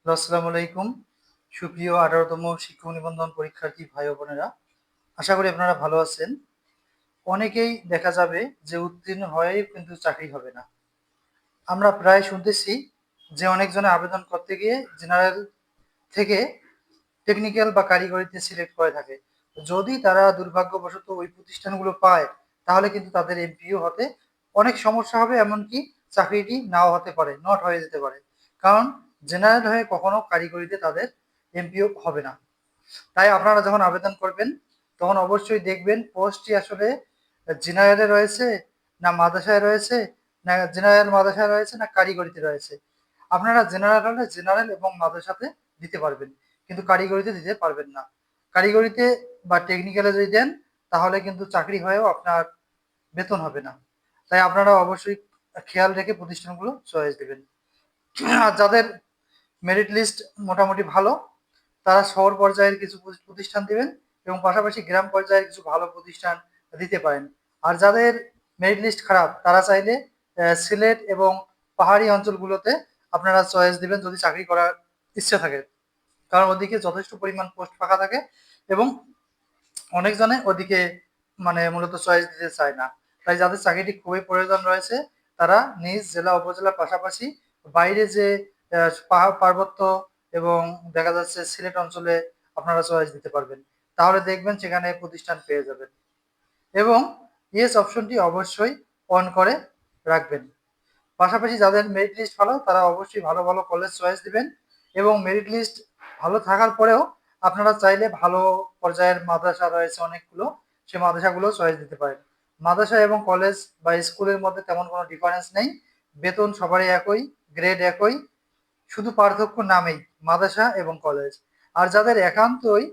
আসসালামু আলাইকুম। সুপ্রিয় ১৮তম শিক্ষক নিবন্ধন পরীক্ষার্থী ভাই ও বোনেরা, আশা করি আপনারা ভালো আছেন। অনেকেই দেখা যাবে যে উত্তীর্ণ হয়েই কিন্তু চাকরি হবে না। আমরা প্রায় শুনতেছি যে অনেকজনে আবেদন করতে গিয়ে জেনারেল থেকে টেকনিক্যাল বা কারিগরিতে সিলেক্ট করে থাকে। যদি তারা দুর্ভাগ্যবশত ওই প্রতিষ্ঠানগুলো পায়, তাহলে কিন্তু তাদের এমপিও হতে অনেক সমস্যা হবে, এমনকি চাকরিটি নাও হতে পারে, নট হয়ে যেতে পারে। কারণ জেনারেল হয়ে কখনো কারিগরিতে তাদের এমপিও হবে না। তাই আপনারা যখন আবেদন করবেন, তখন অবশ্যই দেখবেন পোস্টটি আসলে জেনারেলে রয়েছে, না মাদ্রাসায় রয়েছে, না জেনারেল মাদ্রাসায় রয়েছে, না কারিগরিতে রয়েছে। আপনারা জেনারেল হলে জেনারেল এবং মাদ্রাসাতে দিতে পারবেন, কিন্তু কারিগরিতে দিতে পারবেন না। কারিগরিতে বা টেকনিক্যালে যদি দেন, তাহলে কিন্তু চাকরি হয়েও আপনার বেতন হবে না। তাই আপনারা অবশ্যই খেয়াল রেখে প্রতিষ্ঠানগুলো চয়েস দেবেন। আর যাদের মেরিট লিস্ট মোটামুটি ভালো, তারা শহর পর্যায়ের কিছু প্রতিষ্ঠান দিবেন এবং পাশাপাশি গ্রাম পর্যায়ের কিছু ভালো প্রতিষ্ঠান দিতে পারেন। আর যাদের মেরিট লিস্ট খারাপ, তারা চাইলে সিলেট এবং পাহাড়ি অঞ্চলগুলোতে আপনারা চয়েস দিবেন যদি চাকরি করার ইচ্ছে থাকে। কারণ ওদিকে যথেষ্ট পরিমাণ পোস্ট ফাঁকা থাকে এবং অনেকজনে ওদিকে মানে মূলত চয়েস দিতে চায় না। তাই যাদের চাকরিটি খুবই প্রয়োজন রয়েছে, তারা নিজ জেলা উপজেলার পাশাপাশি বাইরে যে পাহাড় পার্বত্য এবং দেখা যাচ্ছে সিলেট অঞ্চলে আপনারা চয়েস দিতে পারবেন। তাহলে দেখবেন সেখানে প্রতিষ্ঠান পেয়ে যাবেন। এবং ইয়েস অপশনটি অবশ্যই অন করে রাখবেন। পাশাপাশি যাদের মেরিট লিস্ট ভালো, তারা অবশ্যই ভালো ভালো কলেজ চয়েস দিবেন এবং মেরিট লিস্ট ভালো থাকার পরেও আপনারা চাইলে ভালো পর্যায়ের মাদ্রাসা রয়েছে অনেকগুলো, সেই মাদ্রাসাগুলো চয়েস দিতে পারেন। মাদ্রাসা এবং কলেজ বা স্কুলের মধ্যে তেমন কোনো ডিফারেন্স নেই, বেতন সবারই একই, গ্রেড একই, শুধু পার্থক্য নামেই মাদ্রাসা এবং কলেজ। আর যাদের একান্তই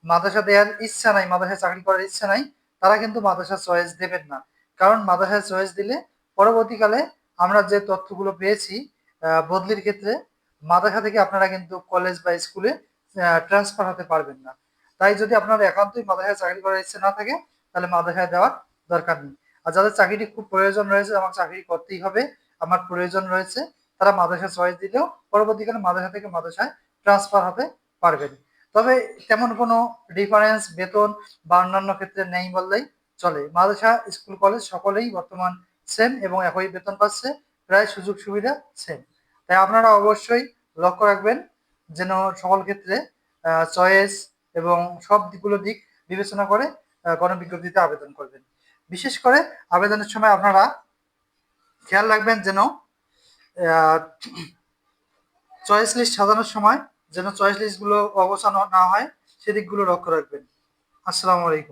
মাদ্রাসা দেওয়ার ইচ্ছা নাই, মাদ্রাসায় চাকরি করার ইচ্ছা নাই, তারা কিন্তু মাদ্রাসা চয়েস দেবেন না। কারণ মাদ্রাসায় চয়েস দিলে পরবর্তীকালে আমরা যে তথ্যগুলো পেয়েছি বদলির ক্ষেত্রে, মাদ্রাসা থেকে আপনারা কিন্তু কলেজ বা স্কুলে ট্রান্সফার হতে পারবেন না। তাই যদি আপনার একান্তই মাদ্রাসায় চাকরি করার ইচ্ছে না থাকে, তাহলে মাদ্রাসায় দেওয়ার দরকার নেই। আর যাদের চাকরিটি খুব প্রয়োজন রয়েছে, আমার চাকরি করতেই হবে, আমার প্রয়োজন রয়েছে, তারা মাদ্রাসা চয়েস দিলেও পরবর্তীকালে মাদ্রাসা থেকে মাদ্রাসায় ট্রান্সফার হতে পারবেন। তবে তেমন কোনো ডিফারেন্স বেতন বা অন্যান্য ক্ষেত্রে নেই বললেই চলে। মাদ্রাসা, স্কুল, কলেজ সকলেই বর্তমান সেম এবং একই বেতন পাচ্ছে, প্রায় সুযোগ সুবিধা সেম। তাই আপনারা অবশ্যই লক্ষ্য রাখবেন যেন সকল ক্ষেত্রে চয়েস এবং সব দিকগুলো দিক বিবেচনা করে গণবিজ্ঞপ্তিতে আবেদন করবেন। বিশেষ করে আবেদনের সময় আপনারা খেয়াল রাখবেন যেন চয়েস লিস্ট সাজানোর সময় যেন চয়েস লিস্টগুলো অবসান না হয়, সেদিকগুলো লক্ষ্য রাখবেন। আসসালামু আলাইকুম।